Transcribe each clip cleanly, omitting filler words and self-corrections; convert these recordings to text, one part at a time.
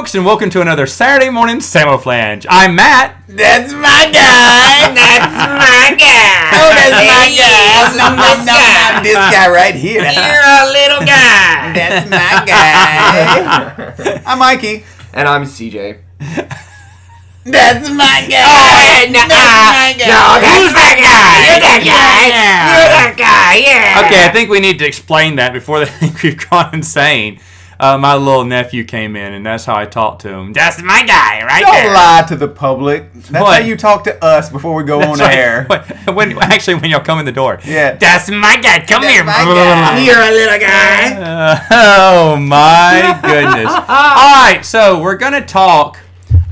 folks, and welcome to another Saturday morning Samoflange. I'm Matt. That's my guy. That's my guy. Oh, that's my guy. This guy right here. You're a little guy. That's my guy. I'm Mikey. And I'm CJ. That's my guy. Oh, That's my guy. No, who's that guy? You're that guy. Yeah. You're that guy. Yeah. Okay, I think we need to explain that before they think we've gone insane. My little nephew came in, and that's how I talked to him. That's my guy, right Don't there. lie to the public. That's What? how you talk to us before we go on air. When y'all come in the door. Yeah. That's my guy. Come That's here. my guy. You're a little guy. Oh my goodness. Alright, so we're going to talk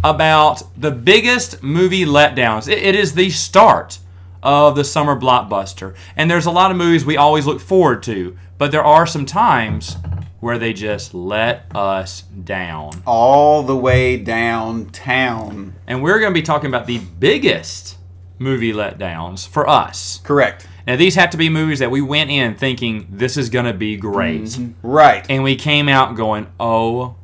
about the biggest movie letdowns. It is the start of the summer blockbuster. And there's a lot of movies we always look forward to, but there are some times where they just let us down. All the way downtown. And we're going to be talking about the biggest movie letdowns for us. Correct. Now, these have to be movies that we went in thinking this is going to be great. Mm-hmm. Right. And we came out going, oh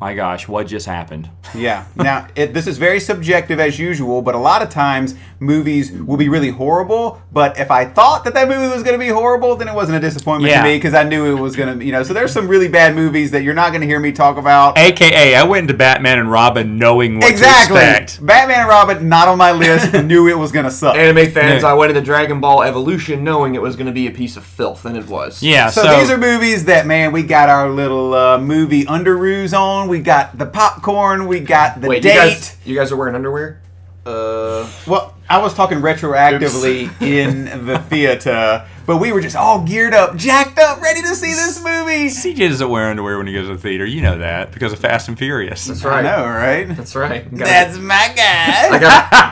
my gosh, what just happened? Yeah. Now, this is very subjective as usual, but a lot of times movies will be really horrible. But if I thought that movie was going to be horrible, then it wasn't a disappointment to me because I knew it was going to, So there's some really bad movies that you're not going to hear me talk about. AKA, I went into Batman and Robin knowing what to expect. Batman and Robin, not on my list, knew it was going to suck. Anime fans, I went into Dragon Ball Evolution knowing it was going to be a piece of filth, and it was. Yeah, so these are movies that, man, we got our little movie underoos on. We got the popcorn. We got the date. You guys are wearing underwear? Well, I was talking retroactively in the theater, but we were just all geared up, jacked up, ready to see this movie. CJ doesn't wear underwear when he goes to the theater. You know that because of Fast and Furious. That's right. I know, right? That's right. That's my guy.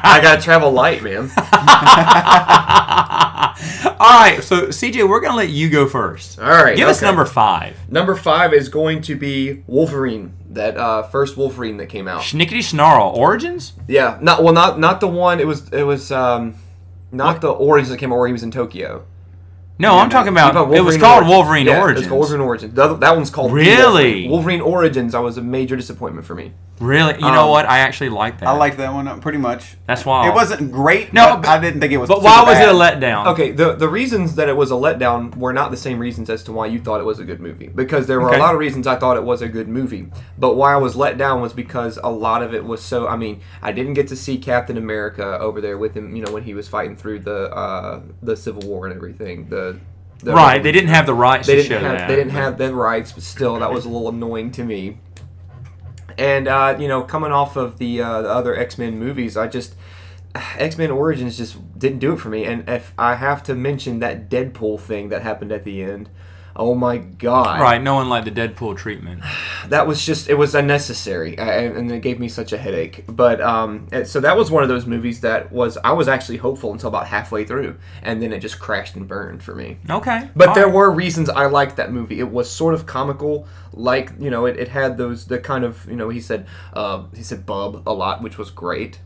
I got to travel light, man. All right, so CJ, we're going to let you go first. All right. Give us number 5. Number 5 is going to be Wolverine. That first Wolverine that came out. Schnickety Snarl Origins? Yeah, not the one. It was not the Origins that came out where he was in Tokyo. No, I'm talking about it was called Wolverine Origins. It's called Wolverine Origins. That one's called Really? Wolverine Origins. That was a major disappointment for me. Really? You know what? I actually liked that. I liked that one pretty much. That's why. It wasn't great, No, but I didn't think it was But why was bad. it a letdown? Okay, the reasons that it was a letdown were not the same reasons as to why you thought it was a good movie. Because there were a lot of reasons I thought it was a good movie. But why I was let down was because a lot of it was so... I mean, I didn't get to see Captain America over there with him, when he was fighting through the Civil War and everything. Right, they didn't have the rights to show that. They didn't have the rights, but still, that was a little annoying to me. And, coming off of the other X-Men movies, X-Men Origins just didn't do it for me. And if I have to mention that Deadpool thing that happened at the end, oh my God. Right, no one liked the Deadpool treatment. That was just, it was unnecessary, and it gave me such a headache. But, so that was one of those movies that I was actually hopeful until about halfway through, and then it just crashed and burned for me. Okay. But there were reasons I liked that movie. It was sort of comical, like, it had the kind of, he said bub a lot, which was great.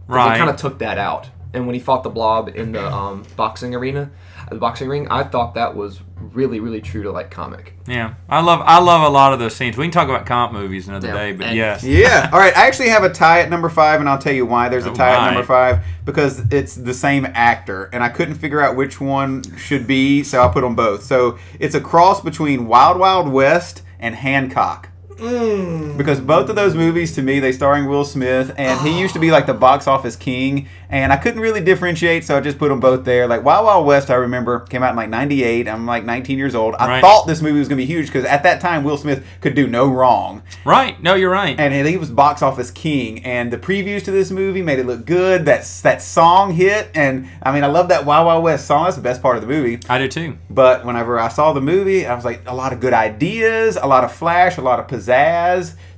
Right. They kind of took that out. And when he fought the Blob in the boxing ring, I thought that was really, really true to like comic. Yeah, I love a lot of those scenes. We can talk about comp movies another day, but yes. Yeah. All right. I actually have a tie at number 5, and I'll tell you why there's a tie at number 5 because it's the same actor, and I couldn't figure out which one should be, so I put them both. So it's a cross between Wild Wild West and Hancock. Because both of those movies, to me, they starring Will Smith, and he used to be like the box office king, and I couldn't really differentiate, so I just put them both there. Like Wild Wild West, I remember, came out in like 98. I'm like 19 years old. I thought this movie was going to be huge because at that time, Will Smith could do no wrong. Right. No, you're right. And he was box office king, and the previews to this movie made it look good. That song hit, and I mean, I love that Wild Wild West song. That's the best part of the movie. I do too. But whenever I saw the movie, I was like, a lot of good ideas, a lot of flash, a lot of pizzazz.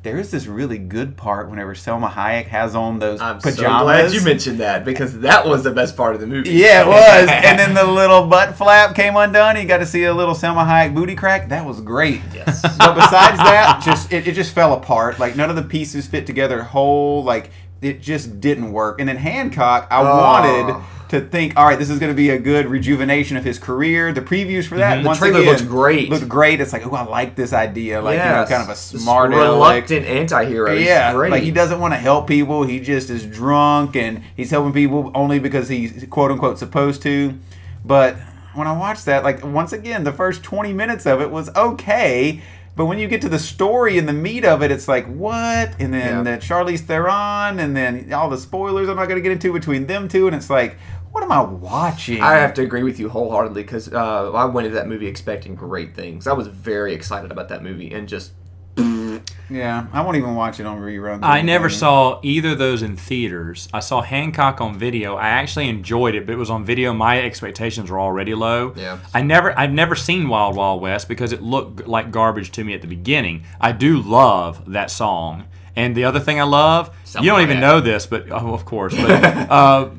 There is this really good part whenever Selma Hayek has on those pajamas. I'm so glad you mentioned that because that was the best part of the movie. Yeah, it was. And then the little butt flap came undone. You got to see a little Selma Hayek booty crack. That was great. Yes. But besides that, it just fell apart. Like none of the pieces fit together whole. Like it just didn't work. And then Hancock, I wanted to think, all right, this is going to be a good rejuvenation of his career. The previews for that, The once trailer again, looks great. Looked great. It's like, oh, I like this idea. Like, Yes. kind of a smart, reluctant anti-hero. yeah, Great. like he doesn't want to help people. He just is drunk, and he's helping people only because he's quote unquote supposed to. But when I watched that, like once again, the first 20 minutes of it was okay. But when you get to the story and the meat of it, it's like, what? And then that Charlize Theron, and then all the spoilers I'm not going to get into between them two, and it's like, what am I watching? I have to agree with you wholeheartedly because I went into that movie expecting great things. I was very excited about that movie and just... Yeah, I won't even watch it on reruns. I never saw either of those in theaters. I saw Hancock on video. I actually enjoyed it, but it was on video. My expectations were already low. Yeah. I've never seen Wild Wild West because it looked like garbage to me at the beginning. I do love that song. And the other thing I love, you don't even know this, but of course, but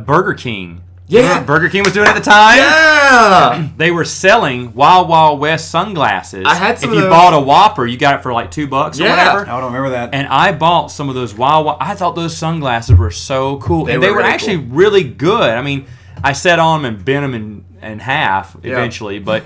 Burger King. Yeah. Burger King was doing it at the time. Yeah! They were selling Wild Wild West sunglasses. I had some If of you those. bought a Whopper, you got it for like $2 or Yeah. whatever. I don't remember that. And I bought some of those I thought those sunglasses were so cool. They And they were were really actually cool. really good. I mean, I sat on them and bent them in half eventually. But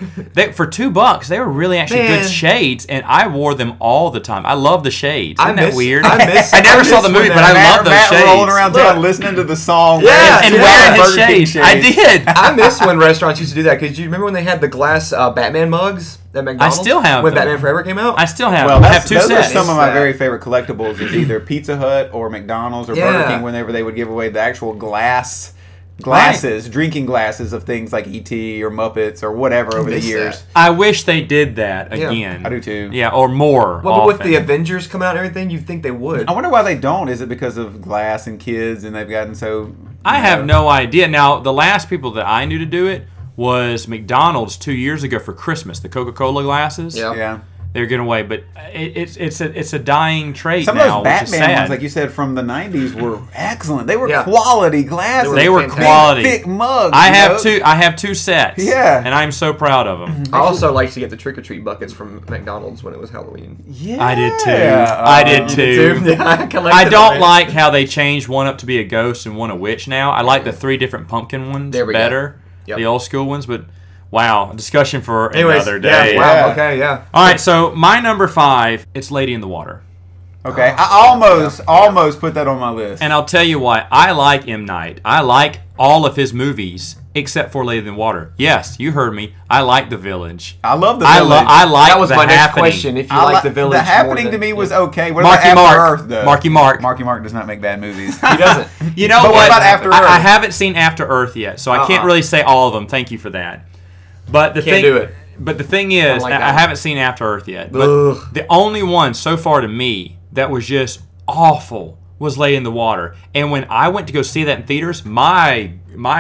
for $2, they were really actually Man. good shades. And I wore them all the time. I love the shades. Isn't that weird? I never saw the movie, but I love those Matt shades. rolling around town listening to the song. Yeah, And yeah. wearing his Burger King shades. I did. I miss when restaurants used to do that because you remember when they had the glass Batman mugs at McDonald's? still have when them. Batman Forever came out. I still have Well, them. I have two those sets. are some of my Sad. very favorite collectibles. Is either Pizza Hut or McDonald's or Burger Yeah. King whenever they would give away the actual glasses, drinking glasses of things like E.T. or Muppets or whatever over the miss years. that. I wish they did that Yeah, again. I do too. Yeah, or more. Well, but with often. the Avengers coming out and everything, you'd think they would. I wonder why they don't. Is it because of glass and kids and they've gotten so... I have no idea. Now, the last people that I knew to do it was McDonald's 2 years ago for Christmas. The Coca-Cola glasses. Yeah. Yeah. They're getting away, but it's a dying trait Some now, of those which is Batman sad. ones, like you said, from the 90s were excellent. They were Yeah. quality glasses. They were fantastic. quality. Thick mugs. I you have know? two. I have two sets. Yeah. and I'm so proud of them. I also liked to get the trick-or-treat buckets from McDonald's when it was Halloween. Yeah. I did too. I did too. Yeah, I collected I them, don't man. like how they changed one up to be a ghost and one a witch now. I like the 3 different pumpkin ones There we go. better, Yep. the old school ones. But wow, discussion for Anyways, another day. Yeah, wow, Yeah. okay, yeah. All right, so my number 5, it's Lady in the Water. Okay, I almost put that on my list. And I'll tell you why. I like M. Night. I like all of his movies except for Lady in the Water. Yes, you heard me. I like The Village. I love the I Village. like That was The my next Happening. question. If you I like The Village The Happening more to than- me was yeah. okay. What Marky about After Mark. Earth, though? Marky Mark. Marky Mark does not make bad movies. He doesn't. You know But what about After I Earth? haven't seen After Earth yet, so I can't really say all of them. Thank you for that. But the Can't thing, do it. But the thing is, like I that. haven't seen After Earth yet. But Ugh. the only one so far to me that was just awful was Lady in the Water. And when I went to go see that in theaters, my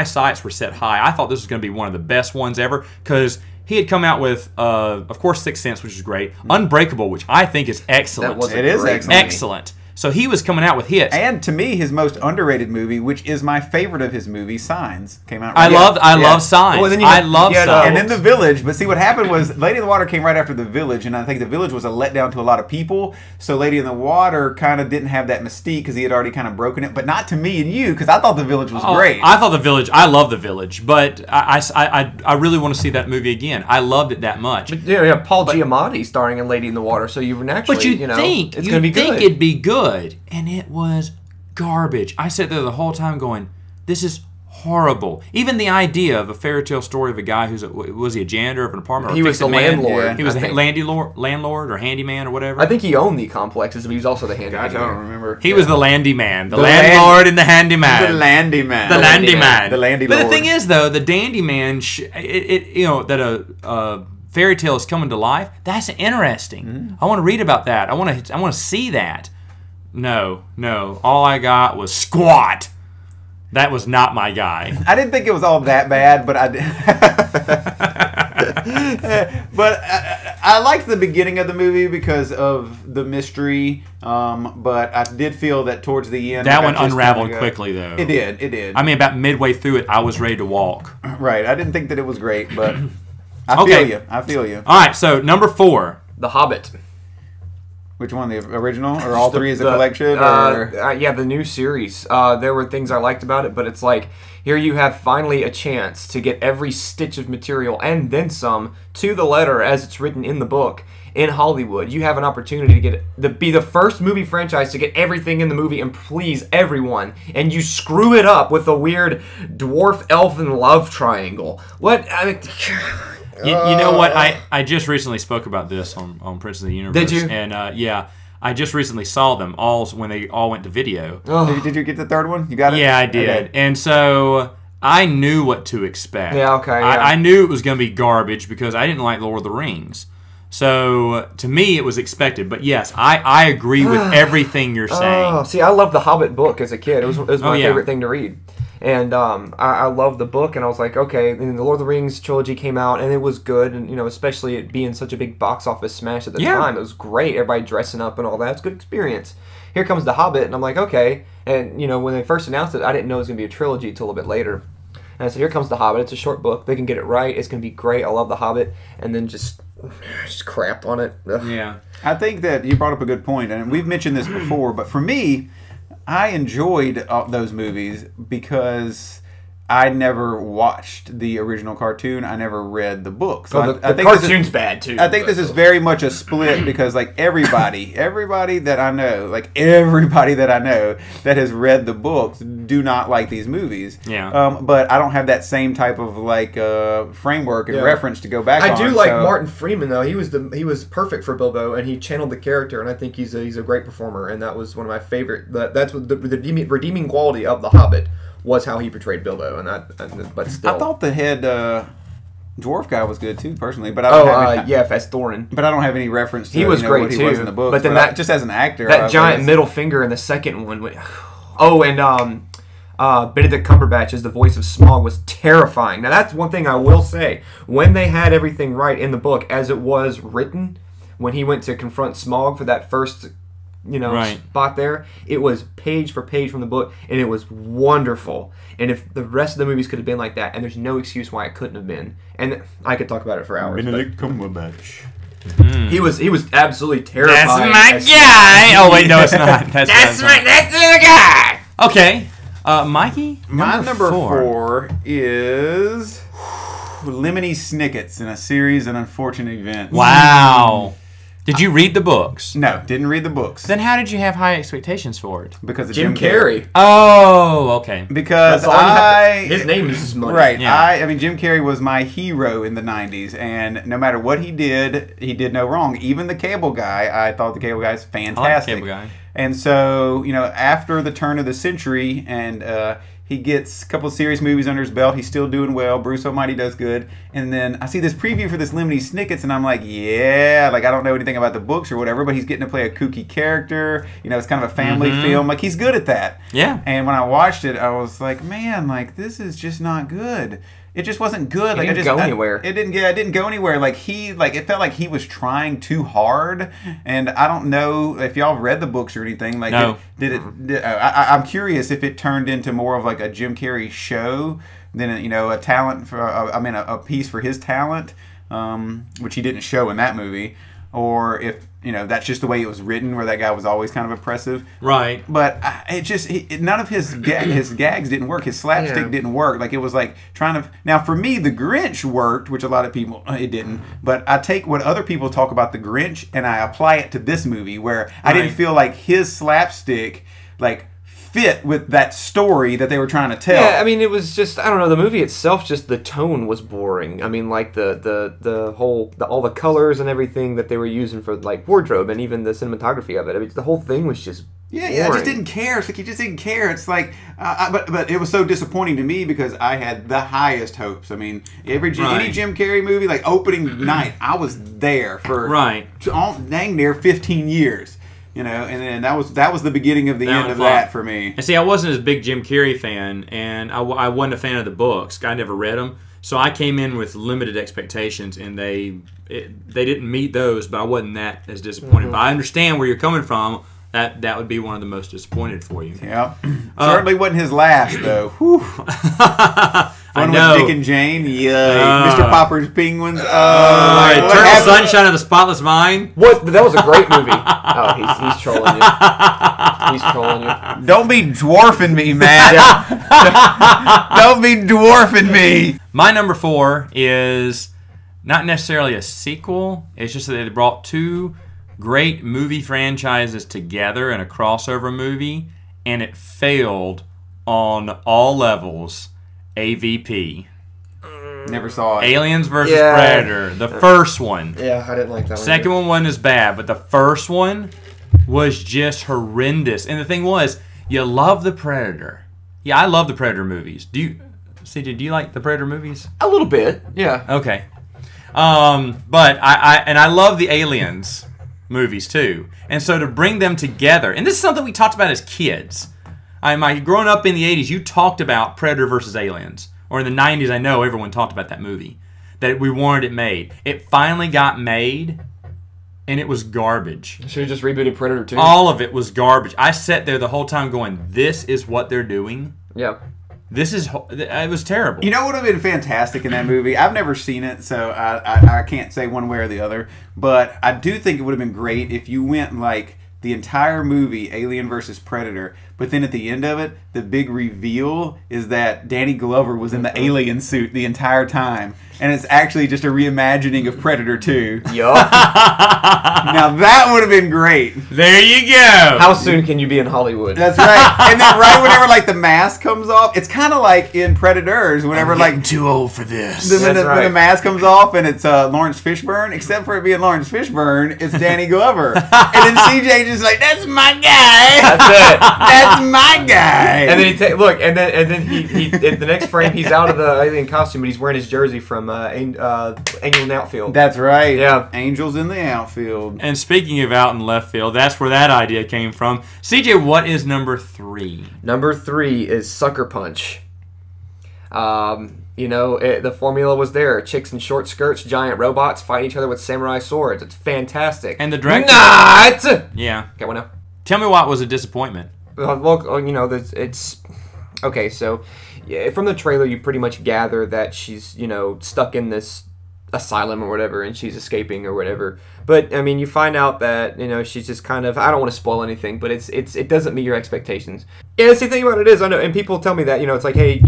sights were set high. I thought this was going to be one of the best ones ever because he had come out with, of course, Sixth Sense, which is great. Unbreakable, which I think is excellent. That was It is great excellent. excellent. So he was coming out with hits. And to me, his most underrated movie, which is my favorite of his movies, Signs, came out. I right love Signs. Well, then you I had- love you had, Signs. And then The Village. But see, what happened was Lady in the Water came right after The Village, and I think The Village was a letdown to a lot of people. So Lady in the Water kind of didn't have that mystique because he had already kind of broken it. But not to me and you, because I thought The Village was great. I thought The Village. I love The Village, but I really want to see that movie again. I loved it that much. Yeah, Paul Giamatti starring in Lady in the Water, so you were naturally, But you know, think it's going to be good. it'd be good, and it was garbage. I sat there the whole time going, "This is horrible." Even the idea of a fairy tale story of a guy was he a janitor of an apartment? Or He a was the fix-it man? landlord, He was I the think. landlord or handyman or whatever. I think he owned the complexes, but he was also the Gosh, handyman. I don't remember. he was the landy man, the The landlord and the handyman. The Landy Man. The landy man. The landy But the lord. thing is, though, the dandy man, that a fairy tale is coming to life. That's interesting. Mm-hmm. I want to read about that. I want to see that. No. All I got was Squat. That was not my guy. I didn't think it was all that bad, but I did. But I liked the beginning of the movie because of the mystery. But I did feel that towards the end, That it one got just unraveled kinda quickly, though. It did. I mean, about midway through it, I was ready to walk. Right. I didn't think that it was great, but I Okay. feel you. All right, so number 4. The Hobbit. Which one, the original, or all three as a collection? Yeah, the new series. There were things I liked about it, but it's like, here you have finally a chance to get every stitch of material, and then some, to the letter as it's written in the book. In Hollywood, you have an opportunity to be the first movie franchise to get everything in the movie and please everyone, and you screw it up with a weird dwarf elfin love triangle. What? I mean, you know what? I just recently spoke about this on Prince of the Universe. Did you? And yeah, I just recently saw them all when they all went to video. Did you get the third one? You got it? Yeah, I did. Okay. And so I knew what to expect. Yeah, okay. Yeah. I knew it was going to be garbage because I didn't like Lord of the Rings. So, to me, it was expected. But yes, I agree with everything you're saying. Oh, see, I loved the Hobbit book as a kid. It was my favorite thing to read. And I loved the book, and I was like, okay. And the Lord of the Rings trilogy came out, and it was good. And, especially it being such a big box office smash at the time. It was great. Everybody dressing up and all that. It's a good experience. Here comes the Hobbit, and I'm like, okay. And, when they first announced it, I didn't know it was going to be a trilogy until a bit later. And I said, here comes the Hobbit. It's a short book. They can get it right. It's going to be great. I love the Hobbit. And then just crap on it. Ugh. Yeah. I think that you brought up a good point, and we've mentioned this before, but for me, I enjoyed those movies because I never watched the original cartoon. I never read the book. So the cartoon's bad too. I think this is very much a split because everybody that I know, that has read the books do not like these movies. Yeah. But I don't have that same type of framework and reference to go back on. I do like Martin Freeman though. He was perfect for Bilbo, and he channeled the character, and I think he's a great performer, and that was one of my favorite. That's what the redeeming quality of The Hobbit was, how he portrayed Bilbo, but still. I thought the head dwarf guy was good too, personally, but I don't as Thorin. But I don't have any reference to he was great what too. He was in the books. But then just as an actor, that giant middle finger in the second one. And Benedict Cumberbatch as the voice of Smaug was terrifying. Now that's one thing I will say. When they had everything right in the book as it was written, when he went to confront Smaug for that first spot there, it was page for page from the book, and it was wonderful. And if the rest of the movies could have been like that, and there's no excuse why it couldn't have been, and I could talk about it for hours. Benedict Cumberbatch. He was absolutely terrifying. That's my guy. Oh wait, no, it's not. That's the guy. Okay, Mikey. My number four is Lemony Snicket's in a series of unfortunate events. Wow. Did you read the books? No, didn't read the books. Then how did you have high expectations for it? Because of Jim Carrey. Oh, okay. Because his name is his money. Right. Yeah. I mean, Jim Carrey was my hero in the 90s, and no matter what he did no wrong. Even the Cable Guy, I thought the Cable Guy is fantastic. I like the Cable Guy. And so, after the turn of the century, and he gets a couple of serious movies under his belt. He's still doing well. Bruce Almighty does good. And then I see this preview for this Lemony Snicket's, and I'm like, I don't know anything about the books or whatever, but he's getting to play a kooky character. It's kind of a family film. He's good at that. Yeah. And when I watched it, I was like, man, this is just not good. It just wasn't good. It didn't go anywhere. It didn't go anywhere. It felt like he was trying too hard. And I don't know if y'all read the books or anything. No. I'm curious if it turned into more of a Jim Carrey show than a talent for a piece for his talent, which he didn't show in that movie, or if that's just the way it was written, where that guy was always kind of oppressive. Right. But none of his gags didn't work. His slapstick didn't work. It was trying to. Now for me, The Grinch worked, which a lot of people it didn't. But I take what other people talk about The Grinch and I apply it to this movie, where I didn't feel like his slapstick fit with that story that they were trying to tell. Yeah, I mean, it was just, I don't know, the movie itself, just the tone was boring. I mean, all the colors and everything that they were using for wardrobe, and even the cinematography of it. I mean, the whole thing was just boring. I just didn't care. It's he just didn't care. It's but it was so disappointing to me because I had the highest hopes. I mean, any Jim Carrey movie, opening night, I was there for dang near 15 years. And then that was the beginning of the end of that for me. And see, I wasn't as big Jim Carrey fan, and I wasn't a fan of the books. I never read them, so I came in with limited expectations, and they didn't meet those. But I wasn't that as disappointed. Mm-hmm. But I understand where you're coming from. That would be one of the most disappointed for you. Yeah, certainly wasn't his last though. Fun know. with Dick and Jane. Yeah. Mr. Popper's Penguins. Eternal Sunshine of the Spotless Mind. What? That was a great movie. Oh, he's trolling you. He's trolling you. Don't be dwarfing me, Matt. Don't be dwarfing me. My number 4 is not necessarily a sequel. It's just that they brought two great movie franchises together in a crossover movie, and it failed on all levels. AVP. Never saw it. Aliens versus Predator. The first one. Yeah, I didn't like that one. Second one wasn't as bad, but the first one was just horrendous. And the thing was, you love the Predator. Yeah, I love the Predator movies. CJ, do you like the Predator movies? A little bit, yeah. Okay. But I love the Aliens movies too. And so to bring them together, and this is something we talked about as kids. Growing up in the 80s, you talked about Predator versus Aliens. Or in the 90s, I know everyone talked about that movie. That we wanted it made. It finally got made, and it was garbage. Should have just rebooted Predator 2. All of it was garbage. I sat there the whole time going, this is what they're doing? Yeah. It was terrible. You know what would have been fantastic in that movie? I've never seen it, so I can't say one way or the other. But I do think it would have been great if you went like the entire movie, Alien versus Predator, but then at the end of it, the big reveal is that Danny Glover was in the alien suit the entire time. And it's actually just a reimagining of Predator 2. Yup. Now that would have been great. There you go. How soon can you be in Hollywood? That's right. And then right whenever like the mask comes off, it's kind of like in Predators, whenever like too old for this. when the mask comes off and it's Lawrence Fishburne, except for it being Lawrence Fishburne, it's Danny Glover. And then CJ just like, that's my guy. That's it. That's my guy. And then and then he in the next frame he's out of the alien costume, but he's wearing his jersey from Angel in the Outfield. That's right. Yeah. Angels in the outfield. And speaking of out in left field, that's where that idea came from. CJ, what is number 3? Number 3 is Sucker Punch. The formula was there. Chicks in short skirts, giant robots fight each other with samurai swords. It's fantastic. And the director... Not! Yeah. Get one now. Tell me why it was a disappointment. It's... Okay, so... Yeah, from the trailer, you pretty much gather that she's, stuck in this asylum or whatever, and she's escaping or whatever. But I mean, you find out that she's just kind of, I don't want to spoil anything, but it doesn't meet your expectations. Yeah, the thing about it is, I know, and people tell me that it's like, hey,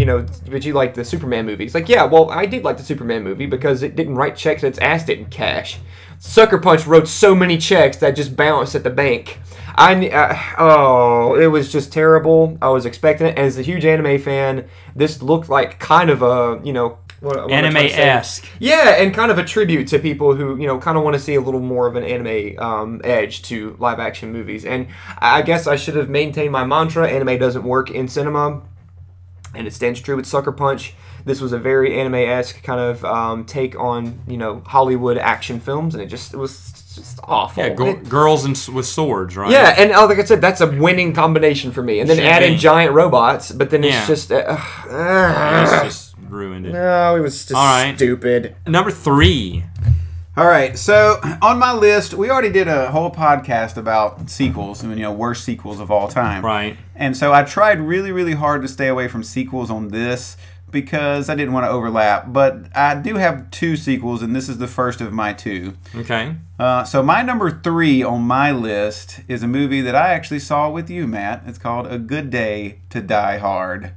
but you like the Superman movie? It's like, yeah, well, I did like the Superman movie because it didn't write checks, its ass didn't cash. Sucker Punch wrote so many checks that just bounced at the bank. It was just terrible. I was expecting it. As a huge anime fan, this looked like kind of a, what anime-esque. Yeah, and kind of a tribute to people who, kind of want to see a little more of an anime edge to live-action movies. And I guess I should have maintained my mantra, anime doesn't work in cinema, and it stands true with Sucker Punch. This was a very anime-esque kind of take on, Hollywood action films, and it was just awful. Yeah, girls with swords, right? Yeah, and like I said, that's a winning combination for me. And then add in giant robots, but then it's just... it's just ruined it. No, it was just stupid. Number 3. All right, so on my list, we already did a whole podcast about sequels, worst sequels of all time. Right. And so I tried really, really hard to stay away from sequels on this because I didn't want to overlap. But I do have 2 sequels, and this is the first of my 2. Okay. So my number 3 on my list is a movie that I actually saw with you, Matt. It's called A Good Day to Die Hard.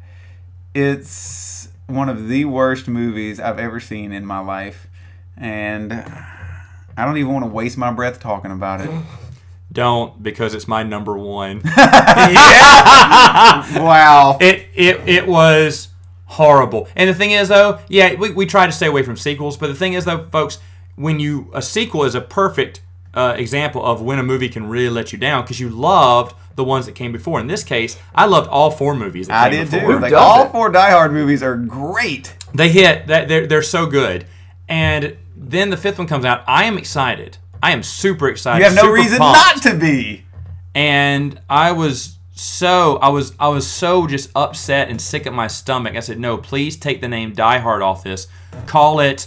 It's one of the worst movies I've ever seen in my life. And I don't even want to waste my breath talking about it. Don't, because it's my number 1. Yeah. Wow. It was horrible. And the thing is, though, yeah, we try to stay away from sequels, but the thing is, though, folks, a sequel is a perfect example of when a movie can really let you down because you loved the ones that came before. In this case, I loved all 4 movies that came before. I did too. Like, all 4 Die Hard movies are great. They hit. They're so good. And then the 5th one comes out. I am excited. I am super excited. You have no reason not to be. And I was so just upset and sick at my stomach. I said, no, please take the name Die Hard off this. Call it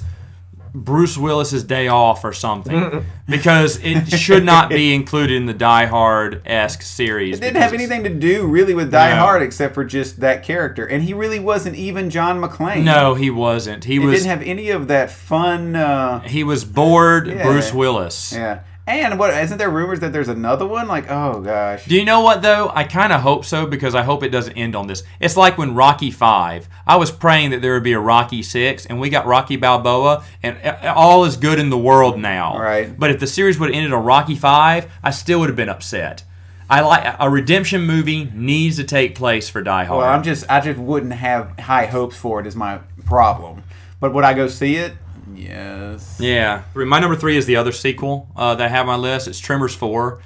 Bruce Willis's Day Off or something, because it should not be included in the Die Hard-esque series. It didn't have anything to do really with Die Hard except for just that character, and he really wasn't even John McClane. No, he wasn't. He didn't have any of that fun. He was bored Bruce Willis. Yeah. And what, isn't there rumors that there's another one? Like, oh gosh. Do you know what though? I kind of hope so, because I hope it doesn't end on this. It's like when Rocky V. I was praying that there would be a Rocky VI, and we got Rocky Balboa, and all is good in the world now. Right. But if the series would have ended on Rocky V, I still would have been upset. I like a redemption movie needs to take place for Die Hard. Well, I just wouldn't have high hopes for it is my problem. But would I go see it? Yes. Yeah. My number 3 is the other sequel that I have on my list. It's Tremors 4.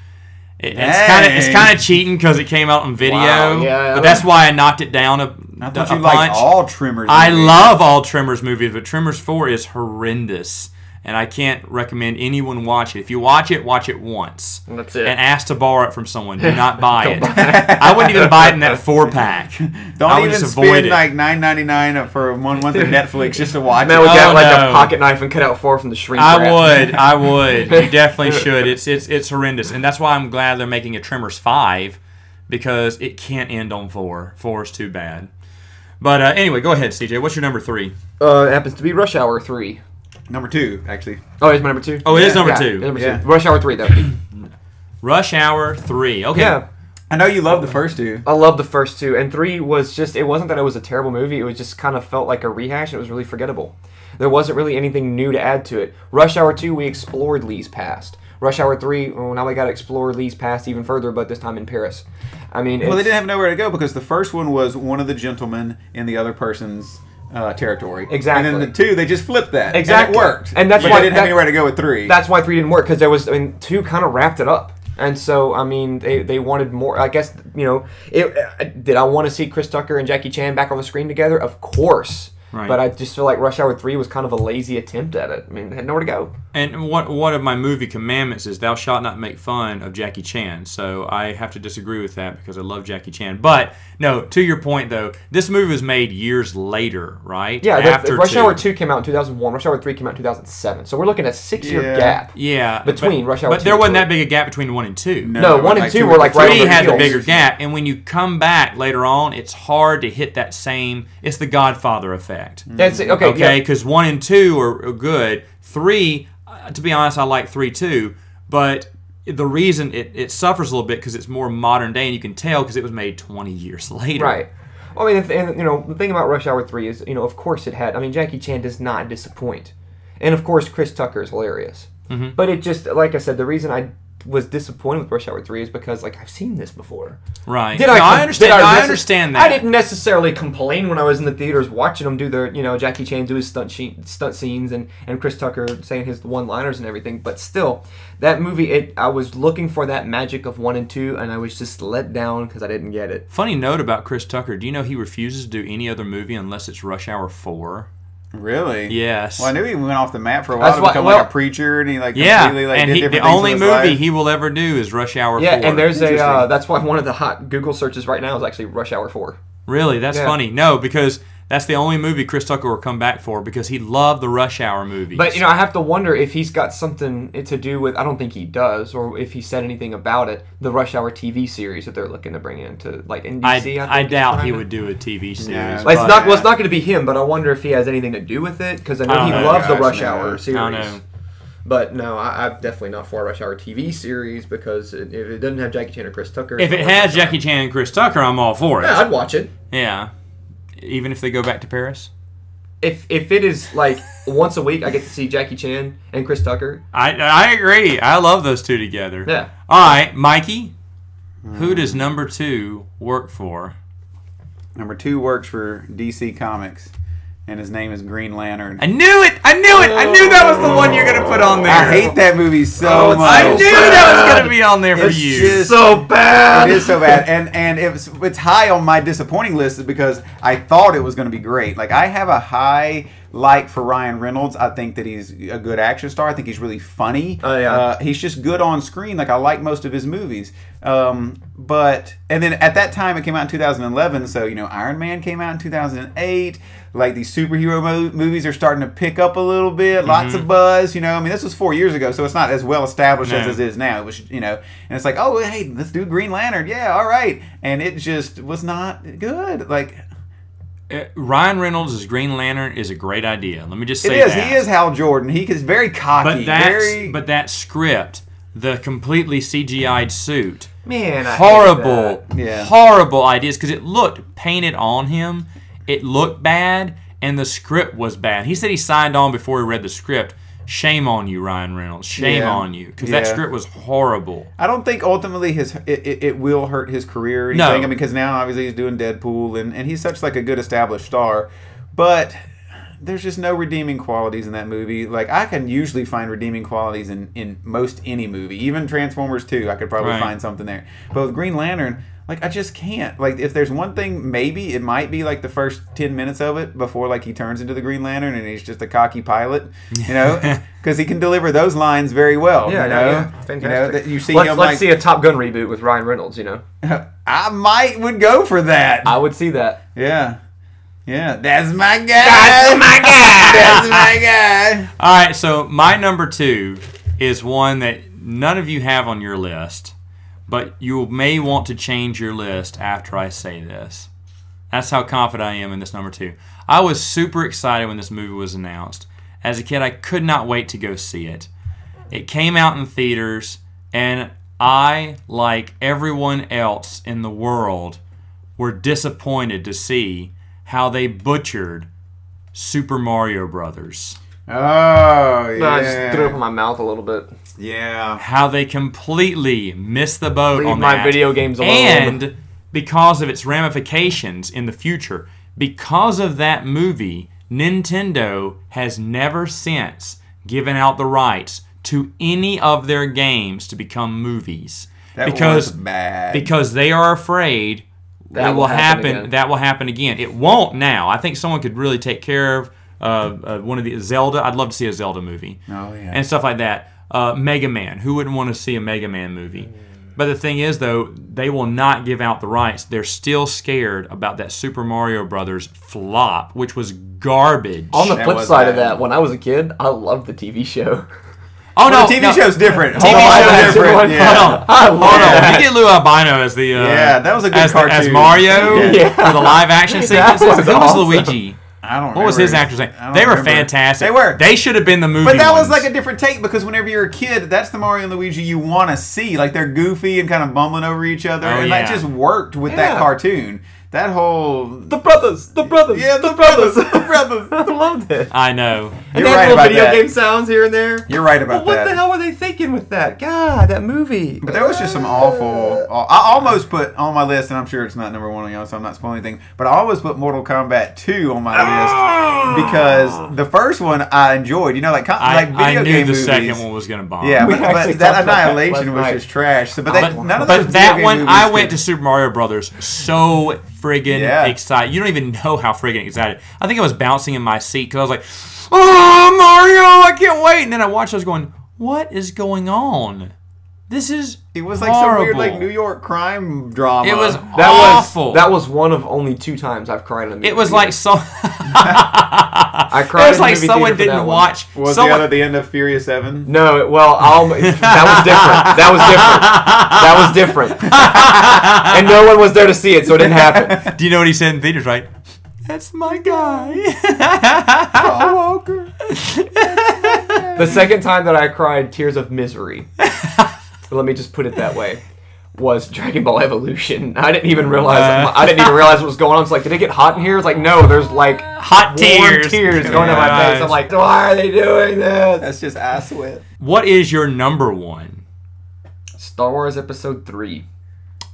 It's kind of cheating because it came out on video. Wow, yeah. But that's why I knocked it down I thought you liked all Tremors movies. I love all Tremors movies, but Tremors 4 is horrendous. And I can't recommend anyone watch it. If you watch it once. And that's it. And ask to borrow it from someone. Do not buy it. I wouldn't even buy it in that 4-pack. Don't even spend like $9.99 for 1 month of Netflix just to watch it. Man, we got like a pocket knife and cut out 4 from the shrink wrap. I would. You definitely should. It's horrendous. And that's why I'm glad they're making a Tremors 5, because it can't end on 4. 4 is too bad. But anyway, go ahead, CJ. What's your number 3? It happens to be Rush Hour 3. Number 2, actually. Oh, it's my number 2? Oh, it is number 2. Number 2. Rush Hour 3, though. Rush Hour 3. Okay. Yeah. I know you love the first 2. I love the first 2. And 3 was just, it wasn't that it was a terrible movie. It was just kind of felt like a rehash. It was really forgettable. There wasn't really anything new to add to it. Rush Hour 2, we explored Lee's past. Rush Hour 3, well, now we got to explore Lee's past even further, but this time in Paris. I mean, well, they didn't have nowhere to go because the first one was one of the gentlemen in the other person's territory. Exactly. And then the 2, they just flipped that. Exactly. And it worked. And that's but why they didn't have anywhere to go with 3. That's why 3 didn't work, because there was, 2 kind of wrapped it up. And so, I mean, they wanted more. I guess, did I want to see Chris Tucker and Jackie Chan back on the screen together? Of course. Right. But I just feel like Rush Hour 3 was kind of a lazy attempt at it. I mean, they had nowhere to go. And one of my movie commandments is thou shalt not make fun of Jackie Chan. So I have to disagree with that because I love Jackie Chan. But, no, to your point, though, this movie was made years later, right? Yeah, after Rush Hour 2 came out in 2001. Rush Hour 3 came out in 2007. So we're looking at a 6-year gap between Rush Hour 2 But there wasn't that big a gap between 1 and 2. No, 1 and 2 were like right on the 3 had heels. the bigger gap. And when you come back later on, it's hard to hit that same... It's the Godfather effect. That's it. Okay, because 1 and 2 are good. 3, to be honest, I like 3 too. But the reason it suffers a little bit because it's more modern day, and you can tell because it was made 20 years later. Right. Well, I mean, the thing about Rush Hour 3 is, of course it had. I mean, Jackie Chan does not disappoint, and of course Chris Tucker is hilarious. Mm-hmm. But it just, like I said, the reason I was disappointed with Rush Hour 3 is because, like, I've seen this before. Right. I understand. I understand that. I didn't necessarily complain when I was in the theaters watching them do their, Jackie Chan do his stunt scenes and Chris Tucker saying his one-liners and everything. But still, that movie, I was looking for that magic of 1 and 2, and I was just let down because I didn't get it. Funny note about Chris Tucker. Do you know he refuses to do any other movie unless it's Rush Hour 4? Really? Yes. Well, I knew he went off the map for a while to become like a preacher, and he completely did different the things only with his life. movie he will ever do is Rush Hour 4. Yeah, and there's that's why one of the hot Google searches right now is actually Rush Hour 4. Really? That's funny. No, because that's the only movie Chris Tucker will come back for because he loved the Rush Hour movies. But, I have to wonder if he's got something to do with, I don't think he does, or if he said anything about it, the Rush Hour TV series that they're looking to bring into, like, NBC, I doubt he would do a TV series. Yeah. Like, it's not going to be him, but I wonder if he has anything to do with it, because I know he loves the Rush Hour series. I don't know. But no, I'm definitely not for a Rush Hour TV series because if it doesn't have Jackie Chan or Chris Tucker... If it has Jackie Chan and Chris Tucker, I'm all for it. Yeah, I'd watch it. Yeah. Even if they go back to Paris? If it is like once a week, I get to see Jackie Chan and Chris Tucker. I agree. I love those two together. Yeah. All right, Mikey, who does number 2 work for? Number 2 works for DC Comics, and his name is Green Lantern. I knew it! I knew it! I knew that was the one you're going to put on there. I hate that movie so much. I knew that was going to be on there for It's you. just so bad. It is so bad, and it's high on my disappointing list because I thought it was going to be great. Like, I have a high like for Ryan Reynolds, I think that he's a good action star. I think he's really funny. Oh, yeah. He's just good on screen. Like, I like most of his movies. But and then at that time, it came out in 2011. So, you know, Iron Man came out in 2008. Like, these superhero movies are starting to pick up a little bit. Lots of buzz, you know. I mean, this was 4 years ago, so it's not as well established as it is now. It was, you know, and it's like, oh, hey, let's do Green Lantern. Yeah, all right. And it just was not good. Like, Ryan Reynolds as Green Lantern is a great idea. Let me just say it is. that. He is Hal Jordan. He is very cocky. But that script, the completely CGI'd suit, Man, I horrible, hated Yeah. horrible ideas because it looked painted on him. It looked bad, and the script was bad. He said he signed on before he read the script. Shame on you, Ryan Reynolds. Shame on you, because that script was horrible. I don't think ultimately it will hurt his career or anything. No. I mean, because now obviously he's doing Deadpool, and he's such like a good established star. But there's just no redeeming qualities in that movie. Like, I can usually find redeeming qualities in most any movie. Even Transformers 2, I could probably find something there. But with Green Lantern, like, I just can't. Like, if there's one thing, maybe it might be like the first 10 minutes of it before like he turns into the Green Lantern and he's just a cocky pilot, you know, because he can deliver those lines very well. Yeah, you know? fantastic. You know, that you see let's him like, see a Top Gun reboot with Ryan Reynolds. You know, I would go for that. I would see that. Yeah, that's my guy. That's my guy. That's my guy. All right, so my number 2 is one that none of you have on your list, but you may want to change your list after I say this. That's how confident I am in this number 2. I was super excited when this movie was announced. As a kid, I could not wait to go see it. It came out in theaters, and I, like everyone else in the world, were disappointed to see how they butchered Super Mario Brothers. Oh, yeah. I just threw up in my mouth a little bit. Yeah. How they completely missed the boat Leave on my that. video games alone. And because of its ramifications in the future, because of that movie, Nintendo has never since given out the rights to any of their games to become movies. That because, was bad. Because they are afraid That will happen again. That will happen again. It won't now. I think someone could really take care of one of the Zelda. I'd love to see a Zelda movie. Oh, yeah. And stuff like that. Mega Man. Who wouldn't want to see a Mega Man movie? But the thing is, though, they will not give out the rights. They're still scared about that Super Mario Brothers flop, which was garbage. On the That flip was side of bad. that, when I was a kid, I loved the TV show. Oh, Well, no. the TV show's different. TV Whole show's different. Yeah. Hold on. I love that. You get Lou Albino as the Yeah, that was a good as cartoon. Mario Yeah. for the live action That sequences. was Who was awesome. Luigi? I don't What was his actor's name? I don't They were remember. fantastic. They were. They should have been the movie But that was ones. like a different take because whenever you're a kid, that's the Mario and Luigi you want to see. Like, they're goofy and kind of bumbling over each other. Oh, and yeah. that just worked with that Yeah. cartoon. That whole... The brothers. Yeah, the brothers. The brothers. I loved it. I know. And You're they had right little about video that. game sounds here and there. You're right about But what that. the hell were they thinking with that? God, that movie. But there was just some awful... I almost put on my list, and I'm sure it's not number 1 on y'all, so I'm not spoiling anything, but I almost put Mortal Kombat 2 on my list because the first one I enjoyed. You know, like video I knew game the movies. second one was going to bomb. Yeah, We but actually that talked about that Annihilation last was night. just trash. So, but none of But those that video game one, movies I went could- to Super Mario Brothers so friggin' Yeah. excited. You don't even know how friggin' excited. I think I was bouncing in my seat because I was like, "Oh, Mario! I can't wait!" And then I watched. I was going, "What is going on? This is It was like horrible. some weird like New York crime drama. It was That awful. That was one of only 2 times I've cried in a movie. It was like so. I cried. It was in like the movie someone theater for didn't that one. watch. Was someone, the other the end of Furious 7? No, well, that was different. That was different. And no one was there to see it, so it didn't happen. Do you know what he said in theaters? Right? That's my guy. Paul Walker. The second time that I cried tears of misery, let me just put it that way, was Dragon Ball Evolution. I didn't even realize what was going on. It's like, did it get hot in here? It's like, no, there's like Hot warm tears. tears going down my face. I'm like, why are they doing this? That's just eye sweat. What is your number 1? Star Wars Episode 3.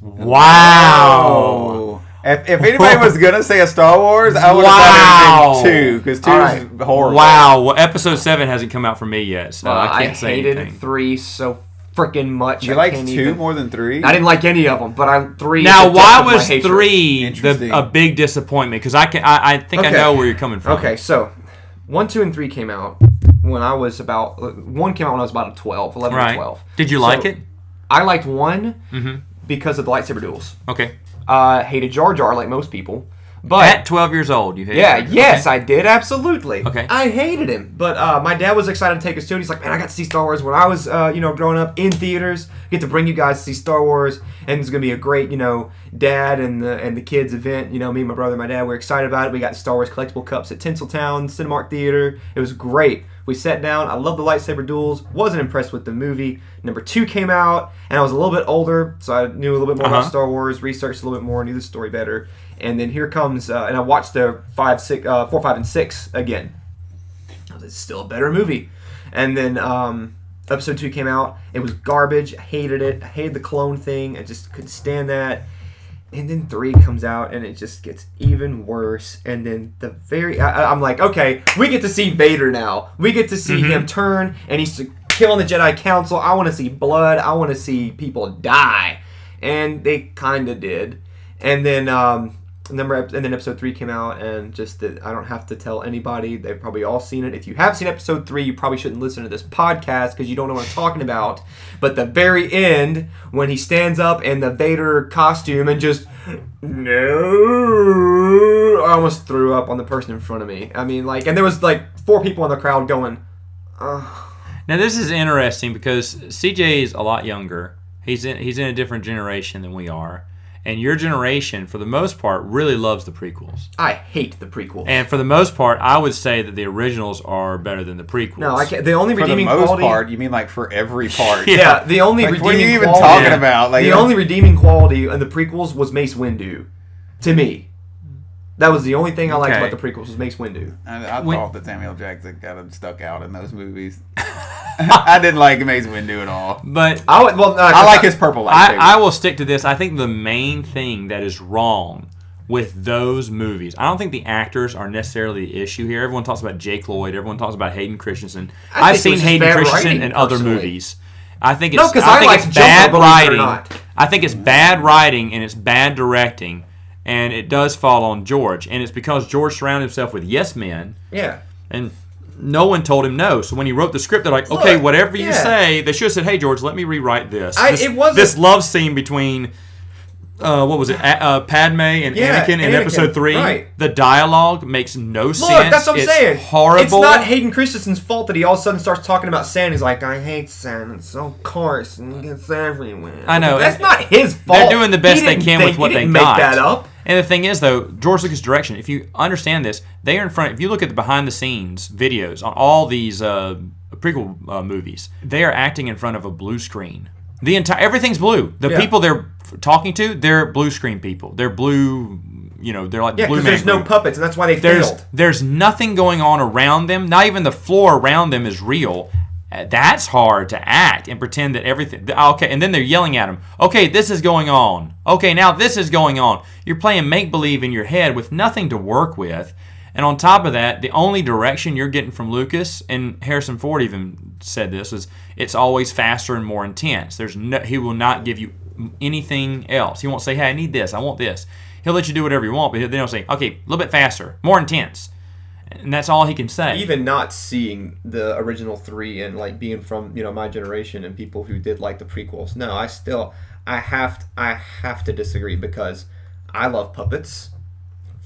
Wow. Oh. If anybody was gonna say a Star Wars, I would Wow. have thought it was 2 because 2 All is right. horrible. Wow. Well, episode 7 hasn't come out for me yet, so I can't say hated anything. 3 so freaking much. You I like can't 2 even- more than 3? I didn't like any of them, but 3. is Now, the why depth of my was hatred. 3 Interesting. a big disappointment? Because I think I Okay. know where you're coming from. Okay, so 1, 2, and 3 came out when I was about... 1 came out when I was about 12, 11 or 12. Did you like it? I liked 1 because of the lightsaber duels. Okay. Hated Jar Jar like most people. But at 12 years old, you hated him? Yes, I did, absolutely. Okay. I hated him. But my dad was excited to take us to it. He's like, man, I got to see Star Wars when I was, growing up in theaters. Get to bring you guys to see Star Wars. And it's going to be a great, dad and the kids event. Me and my brother and my dad were excited about it. We got the Star Wars collectible cups at Tinseltown Cinemark Theater. It was great. We sat down. I loved the lightsaber duels. Wasn't impressed with the movie. Number 2 came out, and I was a little bit older, so I knew a little bit more about Star Wars, researched a little bit more, knew the story better. And then here comes, and I watched the 4, 5, and 6 again. It's still a better movie. And then episode 2 came out. It was garbage. I hated it. I hated the clone thing. I just couldn't stand that. And then 3 comes out, and it just gets even worse. And then I'm like, okay, we get to see Vader now. We get to see him turn, and he's killing the Jedi Council. I want to see blood. I want to see people die. And they kind of did. And then episode 3 came out, and just that I don't have to tell anybody. They've probably all seen it. If you have seen episode 3, you probably shouldn't listen to this podcast because you don't know what I'm talking about. But the very end, when he stands up in the Vader costume and just, no, I almost threw up on the person in front of me. I mean, and there was 4 people in the crowd going, ugh. Now this is interesting because CJ is a lot younger. He's in a different generation than we are. And your generation, for the most part, really loves the prequels. I hate the prequels. And for the most part, I would say that the originals are better than the prequels. No, I can't. The only redeeming quality... For the most part, you mean for every part? Yeah, the only redeeming what are you even quality... talking about? The only redeeming quality in the prequels was Mace Windu. To me. That was the only thing I liked about the prequels was Mace Windu. I thought that Samuel Jackson got him stuck out in those movies. I didn't like Mace Windu at all. But I like his purple lightsaber. I will stick to this. I think the main thing that is wrong with those movies, I don't think the actors are necessarily the issue here. Everyone talks about Jake Lloyd. Everyone talks about Hayden Christensen. I've seen Hayden Christensen in other movies. I think it's bad writing. I think it's bad writing and it's bad directing. And it does fall on George. And it's because George surrounded himself with yes men. Yeah. And no one told him no. So when he wrote the script, they're like, okay, whatever you say. They should have said, hey, George, let me rewrite this. This love scene between, what was it, Padme and Anakin in episode 3. Right. The dialogue makes no sense. Look, that's what I'm saying. Horrible. It's not Hayden Christensen's fault that he all of a sudden starts talking about sand. He's like, I hate sand. It's so coarse and it gets everywhere. I know. That's not his fault. They're doing the best they can with what they got. He didn't make that up. And the thing is, though, George Lucas' direction, if you understand this, they are in front, if you look at the behind-the-scenes videos on all these prequel movies, they are acting in front of a blue screen. Everything's blue. The people they're talking to, they're blue screen people. They're blue, they're like blue. Yeah, because there's no puppets, and that's why they failed. There's nothing going on around them. Not even the floor around them is real. That's hard to act and pretend that everything... Okay, and then they're yelling at him. Okay, this is going on. Okay, now this is going on. You're playing make-believe in your head with nothing to work with. And on top of that, the only direction you're getting from Lucas, and Harrison Ford even said this, is it's always faster and more intense. He will not give you anything else. He won't say, hey, I need this, I want this. He'll let you do whatever you want, but then he'll say, okay, a little bit faster, more intense. And that's all he can say. Even not seeing the original 3 and being from my generation and people who did like the prequels, no, I have to disagree because I love puppets.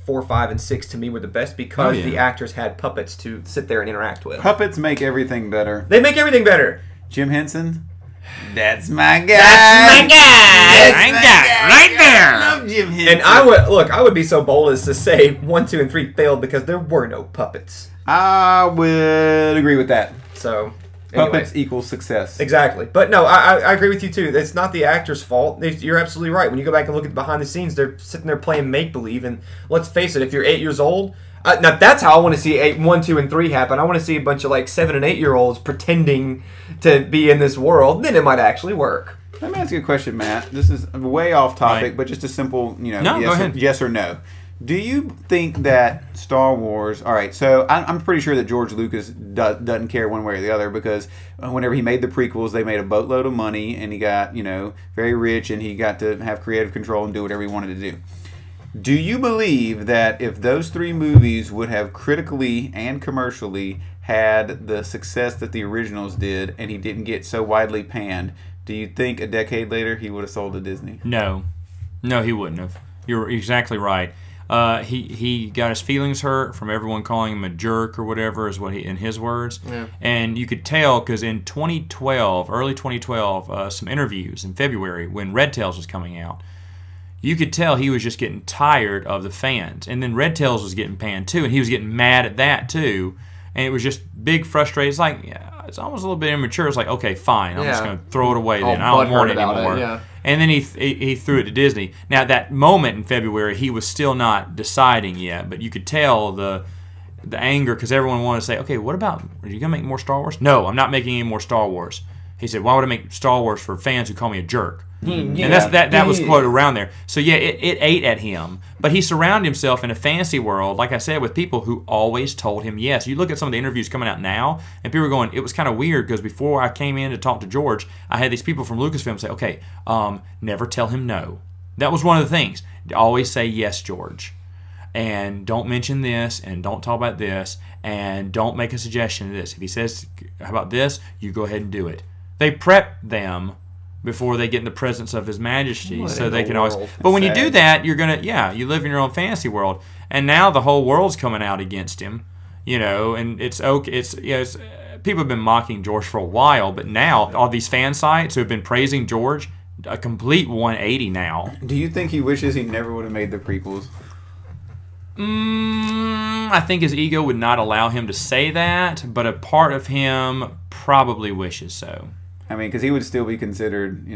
4, 5, and 6 to me were the best because the actors had puppets to sit there and interact with. Puppets make everything better. They make everything better. Jim Henson. That's my guy. That's my guy. Right there. I love Jim Henson. And I would be so bold as to say 1, 2, and 3 failed because there were no puppets. I would agree with that. So puppets equals success. Exactly. But no, I agree with you too. It's not the actor's fault. You're absolutely right. When you go back and look at behind the scenes, they're sitting there playing make believe. And let's face it, if you're 8 years old. Now that's how I want to see 1, 2, and 3 happen. I want to see a bunch of 7 and 8 year olds pretending to be in this world. Then it might actually work. Let me ask you a question, Matt. This is way off topic, but just a simple, yes or no. Do you think that Star Wars... All right, so I'm pretty sure that George Lucas doesn't care one way or the other because whenever he made the prequels, they made a boatload of money and he got, very rich and he got to have creative control and do whatever he wanted to do. Do you believe that if those 3 movies would have critically and commercially had the success that the originals did, and he didn't get so widely panned, do you think a decade later he would have sold to Disney? No, he wouldn't have. You're exactly right. He got his feelings hurt from everyone calling him a jerk or whatever, is what in his words. Yeah. And you could tell because in 2012, early 2012, some interviews in February when Red Tails was coming out, you could tell he was just getting tired of the fans. And then Red Tails was getting panned too, and he was getting mad at that too. And it was just big frustration. It's like, yeah, it's almost a little bit immature. It's like, okay, fine, I'm just going to throw it away then. I don't want it anymore. Yeah. And then he threw it to Disney. Now, that moment in February, he was still not deciding yet, but you could tell the anger because everyone wanted to say, okay, what about, are you going to make more Star Wars? No, I'm not making any more Star Wars. He said, why would I make Star Wars for fans who call me a jerk? And that was quoted around there. So yeah, it ate at him. But he surrounded himself in a fantasy world, like I said, with people who always told him yes. You look at some of the interviews coming out now, and people are going, it was kind of weird because before I came in to talk to George, I had these people from Lucasfilm say, okay, never tell him no. That was one of the things. Always say yes, George. And don't mention this, and don't talk about this, and don't make a suggestion of this. If he says, how about this, you go ahead and do it. They prep them before they get in the presence of His Majesty, so they can always. But when you do that, you're gonna, you live in your own fantasy world, and now the whole world's coming out against him, and it's okay. People have been mocking George for a while, but now all these fan sites who have been praising George, a complete 180 now. Do you think he wishes he never would have made the prequels? I think his ego would not allow him to say that, but a part of him probably wishes so. I mean, because he would still be considered,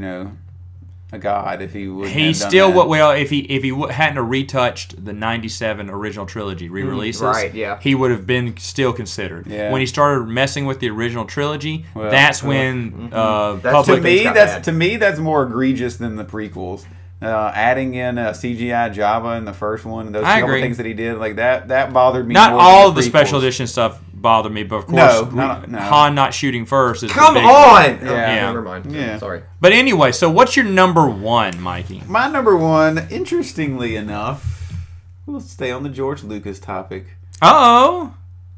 a god if he would. He still would. Well, if he hadn't have retouched the '97 original trilogy re-releases, right? Yeah, he would have been still considered. Yeah. When he started messing with the original trilogy, that's when to me that's more egregious than the prequels. Adding in CGI Java in the first one, those couple things that he did, like that bothered me. Not more all than of the special edition stuff bothered me, but of course, no. Han not shooting first is Come the big on! Thing. Yeah. Never mind. Yeah. Sorry. But anyway, so what's your number one, Mikey? My number one, interestingly enough, we'll stay on the George Lucas topic. Uh-oh.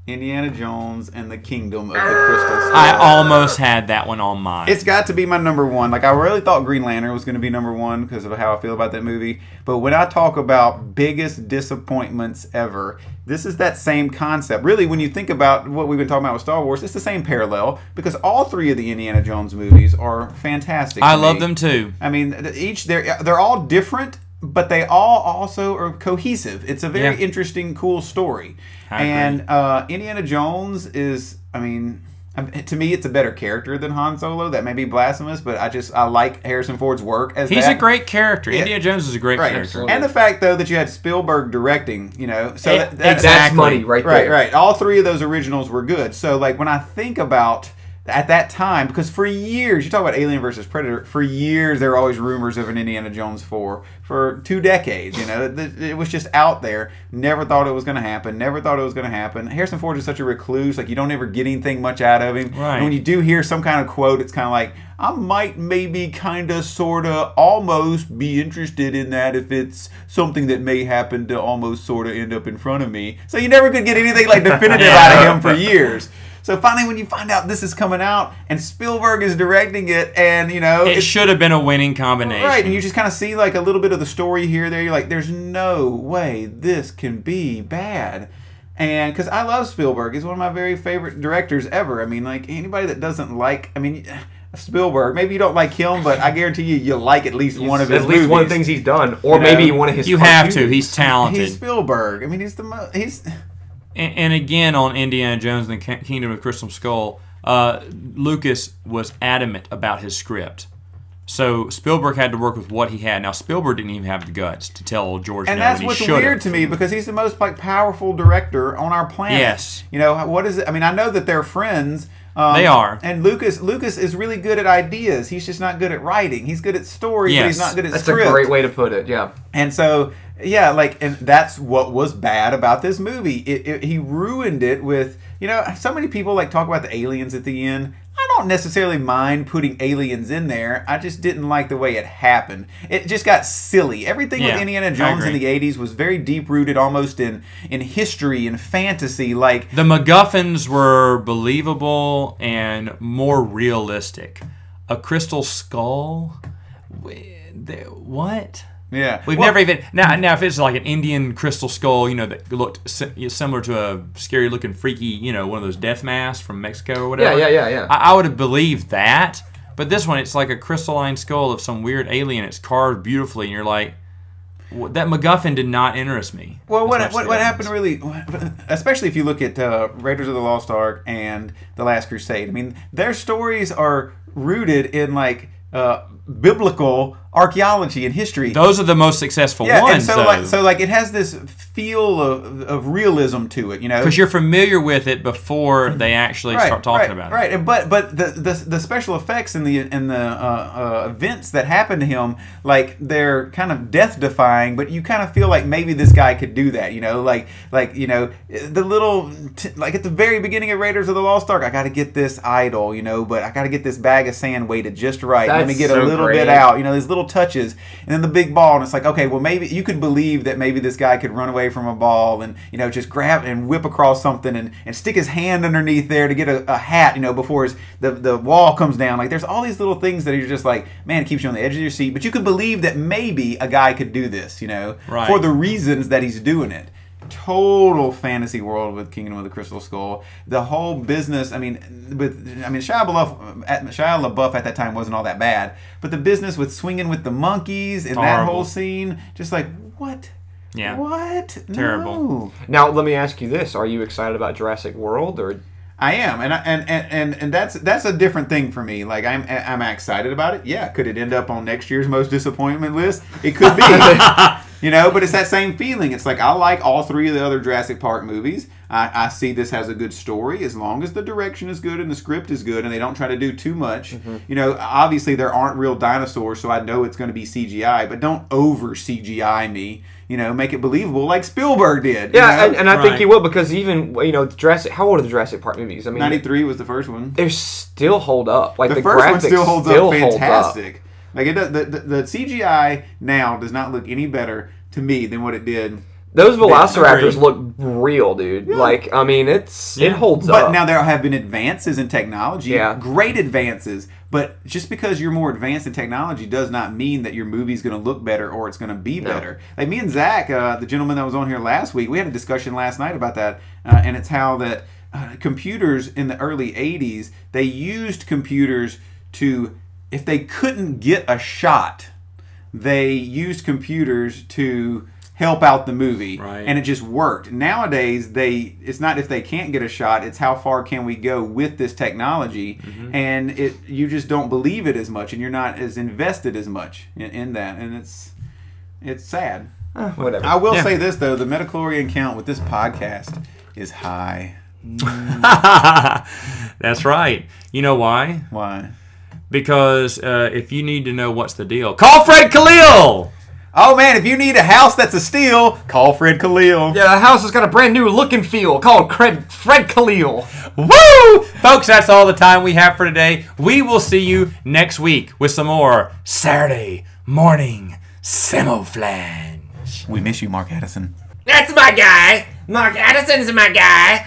Indiana Jones and the Kingdom of the Crystal Skull. I almost had that one on mine. It's got to be my number one. Like, I really thought Green Lantern was going to be number one because of how I feel about that movie. But when I talk about biggest disappointments ever, this is that same concept. Really, when you think about what we've been talking about with Star Wars, it's the same parallel because all 3 of the Indiana Jones movies are fantastic. I love them too. I mean, they're all different, but they all also are cohesive. It's a very interesting, cool story. And Indiana Jones is, to me, it's a better character than Han Solo. That may be blasphemous, but I like Harrison Ford's work as He's a great character. Yeah. Indiana Jones is a great character. Absolutely. And the fact, though, that you had Spielberg directing, so that's money right there. Right. All 3 of those originals were good. So, like, when I think about at that time, because for years, you talk about Alien versus Predator, for years there were always rumors of an Indiana Jones 4. For 2 decades, it was just out there. Never thought it was going to happen. Harrison Ford is such a recluse. Like, you don't ever get anything much out of him. Right. And when you do hear some kind of quote, it's kind of like, I might maybe kind of, sort of, almost be interested in that if it's something that may happen to almost sort of end up in front of me. So you never could get anything like definitive out of him for years. So finally, when you find out this is coming out and Spielberg is directing it, and it should have been a winning combination, right? And you just kind of see like a little bit of the story here, there. You're like, there's no way this can be bad, and because I love Spielberg, he's one of my very favorite directors ever. I mean, like anybody that doesn't like, Spielberg, maybe you don't like him, but I guarantee you like at least one of his movies. At least one of the things he's done, or maybe one of his. You have to. He's talented. He's Spielberg. I mean, he's the most. And again, on Indiana Jones and the Kingdom of the Crystal Skull, Lucas was adamant about his script. So Spielberg had to work with what he had. Now, Spielberg didn't even have the guts to tell old George and no, that's and what's weird to me, because he's the most powerful director on our planet. Yes. What is it? I mean, I know that they're friends. They are. And Lucas is really good at ideas. He's just not good at writing. He's good at story, but he's not good at script. That's a great way to put it, yeah. And so, and that's what was bad about this movie. He ruined it with, so many people talk about the aliens at the end. I don't necessarily mind putting aliens in there. I just didn't like the way it happened. It just got silly. Everything with Indiana Jones in the 80s was very deep-rooted, almost in history and fantasy. Like the MacGuffins were believable and more realistic. A crystal skull? What? Yeah, we've never even now. If it's like an Indian crystal skull, that looked similar to a scary-looking, freaky, one of those death masks from Mexico or whatever. Yeah. I would have believed that, but this one, it's like a crystalline skull of some weird alien. It's carved beautifully, and you're like, that MacGuffin did not interest me. Well, what happened really, especially if you look at Raiders of the Lost Ark and The Last Crusade. I mean, their stories are rooted in like biblical archaeology and history. Those are the most successful ones. And so it has this feel of realism to it, because you're familiar with it before they actually start talking about it. Right, but the special effects and the events that happen to him, like they're kind of death defying, but you kind of feel like maybe this guy could do that, the little like at the very beginning of Raiders of the Lost Ark, I got to get this idol, but I got to get this bag of sand weighted just right. Let me get a little bit out, these little touches, and then the big ball, and it's like, okay, well, maybe you could believe that maybe this guy could run away from a ball and just grab and whip across something and stick his hand underneath there to get a hat, before the wall comes down. Like there's all these little things that you're just like, man, it keeps you on the edge of your seat, but you could believe that maybe a guy could do this, for the reasons that he's doing it. Total fantasy world with Kingdom of the Crystal Skull. The whole business, Shia LaBeouf at that time wasn't all that bad, but the business with swinging with the monkeys and that whole scene, just like, what? Yeah. What? Terrible. No. Now, let me ask you this: are you excited about Jurassic World, or? I am, and that's a different thing for me. Like I'm excited about it. Yeah, could it end up on next year's most disappointment list? It could be. But it's that same feeling. It's like I like all three of the other Jurassic Park movies. I see this has a good story as long as the direction is good and the script is good and they don't try to do too much. Mm-hmm. Obviously there aren't real dinosaurs, so I know it's going to be CGI, but don't over CGI me. Make it believable like Spielberg did. Yeah, and I think he will, because even Jurassic. How old are the Jurassic Park movies? 93 was the first one. They still hold up. Like the first graphics one still holds up fantastic. Hold up. Like the CGI now does not look any better to me than what it did. Those velociraptors look real, dude. Yeah. Like, it holds up. But now there have been advances in technology, great advances. But just because you're more advanced in technology does not mean that your movie's going to look better or it's going to be better. Like me and Zach, the gentleman that was on here last week, we had a discussion last night about that, and it's how that computers in the early 80s, they used computers to, if they couldn't get a shot, they used computers to help out the movie, and it just worked. Nowadays, it's not if they can't get a shot, it's how far can we go with this technology, and you just don't believe it as much, and you're not as invested as much in that, and it's sad. Whatever. I will say this, though, the Metachlorian count with this podcast is high. That's right. You know why? Why? Because if you need to know what's the deal, call Fred Khalil! Oh man, if you need a house that's a steal, call Fred Khalil. Yeah, the house has got a brand new look and feel. Call Fred Khalil. Woo! Folks, that's all the time we have for today. We will see you next week with some more Saturday morning Samoflange. We miss you, Mark Addison. That's my guy. Mark Addison's my guy.